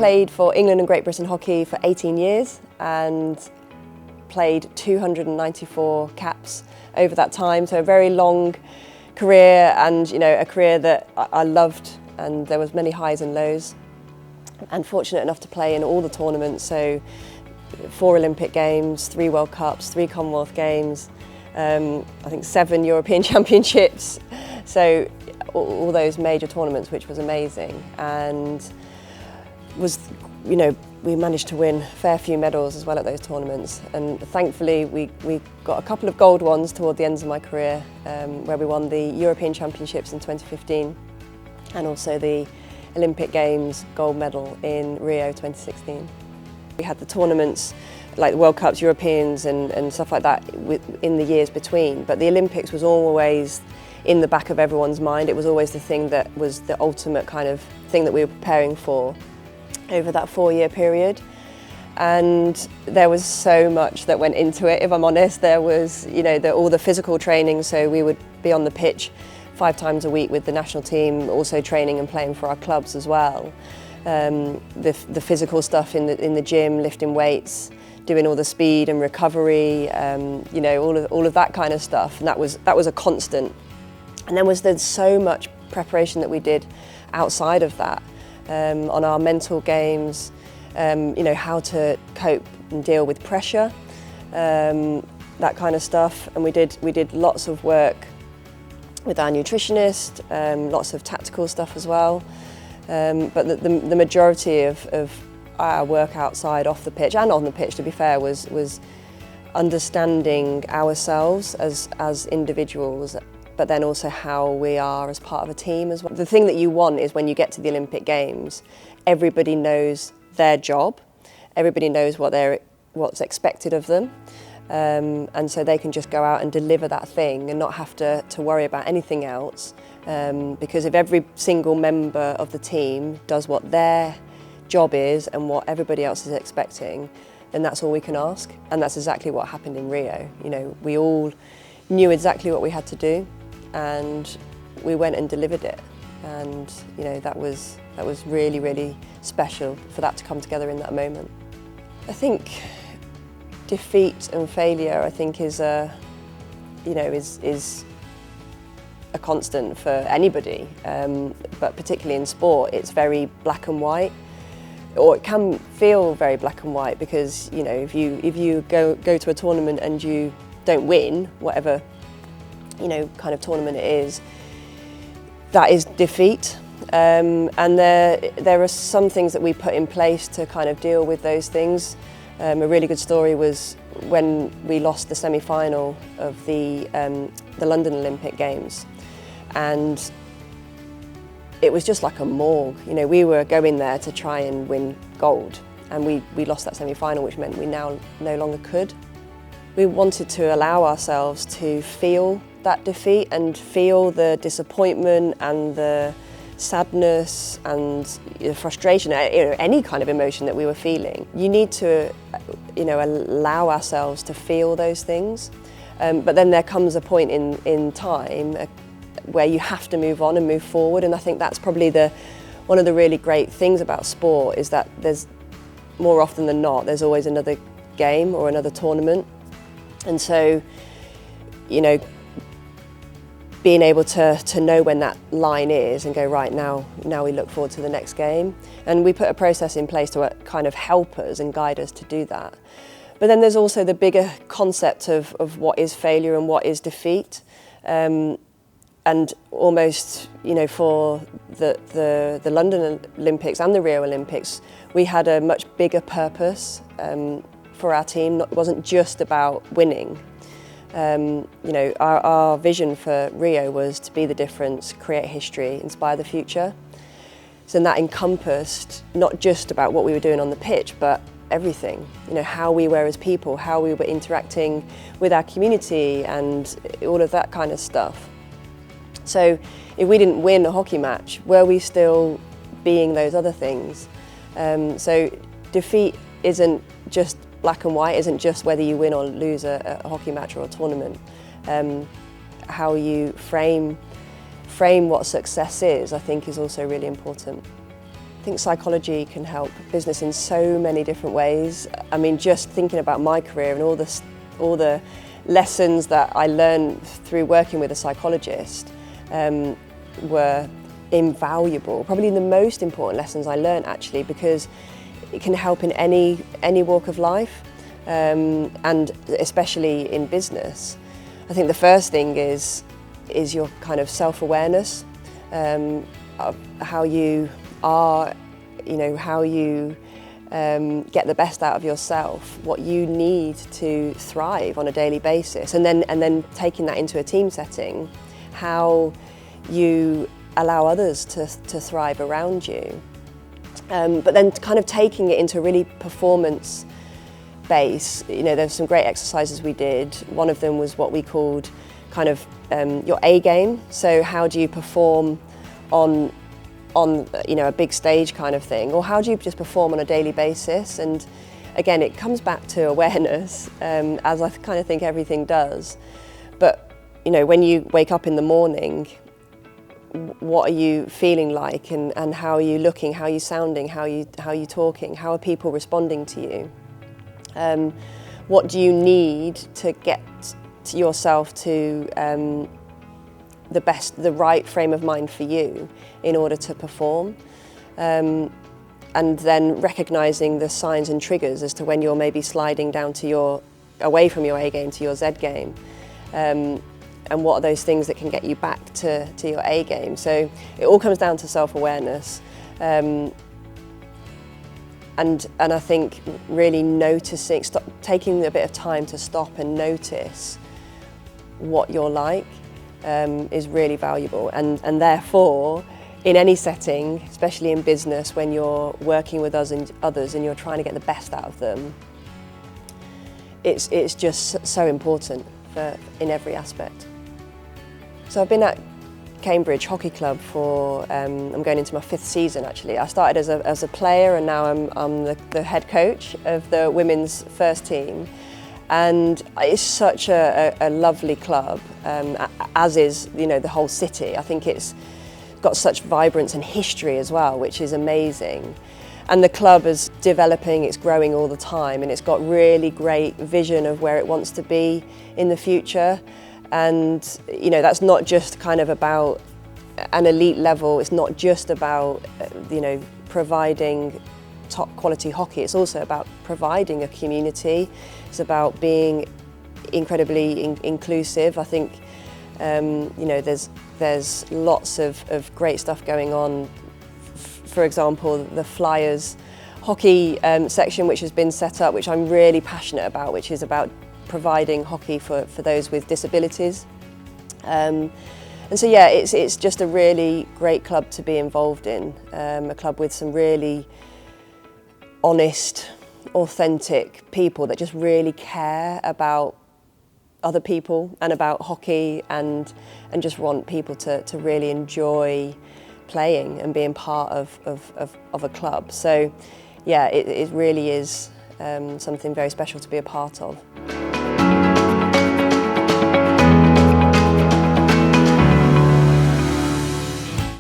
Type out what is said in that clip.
played for England and Great Britain hockey for 18 years and played 294 caps over that time, so a very long career, and a career that I loved, and there was many highs and lows, and fortunate enough to play in all the tournaments, so 4 Olympic Games, 3 World Cups, 3 Commonwealth Games, I think 7 European Championships, so all those major tournaments, which was amazing, and we managed to win a fair few medals as well at those tournaments, and thankfully we got a couple of gold ones toward the ends of my career, where we won the European Championships in 2015 and also the Olympic Games gold medal in Rio 2016. We had the tournaments like the World Cups, Europeans and stuff like that in the years between, but the Olympics was always in the back of everyone's mind. It was always the thing that was the ultimate kind of thing that we were preparing for over that 4-year period, and there was so much that went into it, if I'm honest. There was all the physical training, so we would be on the pitch 5 times a week with the national team, also training and playing for our clubs as well. The physical stuff in the gym, lifting weights, doing all the speed and recovery, all of that kind of stuff, and that was a constant. And then there's so much preparation that we did outside of that, on our mental games, how to cope and deal with pressure, that kind of stuff. And we did lots of work with our nutritionist, lots of tactical stuff as well. But the majority of our work outside, off the pitch and on the pitch, to be fair, was understanding ourselves as individuals, but then also how we are as part of a team as well. The thing that you want is when you get to the Olympic Games, everybody knows their job, everybody knows what's expected of them, and so they can just go out and deliver that thing and not have to worry about anything else, because if every single member of the team does what their job is and what everybody else is expecting, then that's all we can ask, and that's exactly what happened in Rio. We all knew exactly what we had to do, and we went and delivered it, and that was really, really special for that to come together in that moment. I think defeat and failure, I think, is a constant for anybody, but particularly in sport, it's very black and white, or it can feel very black and white, because if you go to a tournament and you don't win, whatever kind of tournament it is, that is defeat. And there are some things that we put in place to kind of deal with those things. A really good story was when we lost the semi-final of the London Olympic Games, and it was just like a morgue. We were going there to try and win gold, and we lost that semi-final, which meant we now no longer could. We wanted to allow ourselves to feel that defeat and feel the disappointment and the sadness and frustration, any kind of emotion that we were feeling. You need to allow ourselves to feel those things, but then there comes a point in time where you have to move on and move forward, and I think that's probably one of the really great things about sport, is that there's, more often than not, there's always another game or another tournament. And so, being able to know when that line is and go, right, now we look forward to the next game. And we put a process in place to kind of help us and guide us to do that. But then there's also the bigger concept of what is failure and what is defeat. And almost, for the London Olympics and the Rio Olympics, we had a much bigger purpose for our team. It wasn't just about winning. Our vision for Rio was to be the difference, create history, inspire the future. So that encompassed not just about what we were doing on the pitch, but everything. How we were as people, how we were interacting with our community, and all of that kind of stuff. So if we didn't win a hockey match, were we still being those other things? So defeat isn't just black and white, isn't just whether you win or lose a hockey match or a tournament. How you frame what success is, I think, is also really important. think psychology can help business in so many different ways. I mean, just thinking about my career and all the lessons that I learned through working with a psychologist were invaluable. Probably the most important lessons I learned, actually, because it can help in any walk of life, and especially in business. I think the first thing is your kind of self-awareness of how you are, how you get the best out of yourself, what you need to thrive on a daily basis, and then taking that into a team setting, how you allow others to thrive around you. But then kind of taking it into a really performance base. There's some great exercises we did. One of them was what we called kind of your A game. So how do you perform on a big stage kind of thing, or how do you just perform on a daily basis? And again, it comes back to awareness, as I kind of think everything does. But when you wake up in the morning, what are you feeling like, and how are you looking, how are you sounding, how are you talking, how are people responding to you? What do you need to get yourself to the right frame of mind for you in order to perform? And then recognising the signs and triggers as to when you're maybe sliding down away from your A game to your Z game. And what are those things that can get you back to your A game? So it all comes down to self-awareness. And I think really noticing, taking a bit of time to stop and notice what you're like is really valuable. And therefore, in any setting, especially in business, when you're working with others and you're trying to get the best out of them, it's just so important in every aspect. So I've been at Cambridge Hockey Club for, I'm going into my 5th season actually. I started as a player, and now I'm the head coach of the women's first team. And it's such a lovely club, as is the whole city. I think it's got such vibrance and history as well, which is amazing. And the club is developing, it's growing all the time, and it's got really great vision of where it wants to be in the future. And that's not just kind of about an elite level, it's not just about providing top quality hockey, it's also about providing a community, it's about being incredibly inclusive. I think there's lots of great stuff going on. For example, the Flyers hockey section, which has been set up, which I'm really passionate about, which is about providing hockey for those with disabilities. And so yeah, it's just a really great club to be involved in, a club with some really honest, authentic people that just really care about other people and about hockey, and just want people to really enjoy playing and being part of a club. So yeah, it really is something very special to be a part of.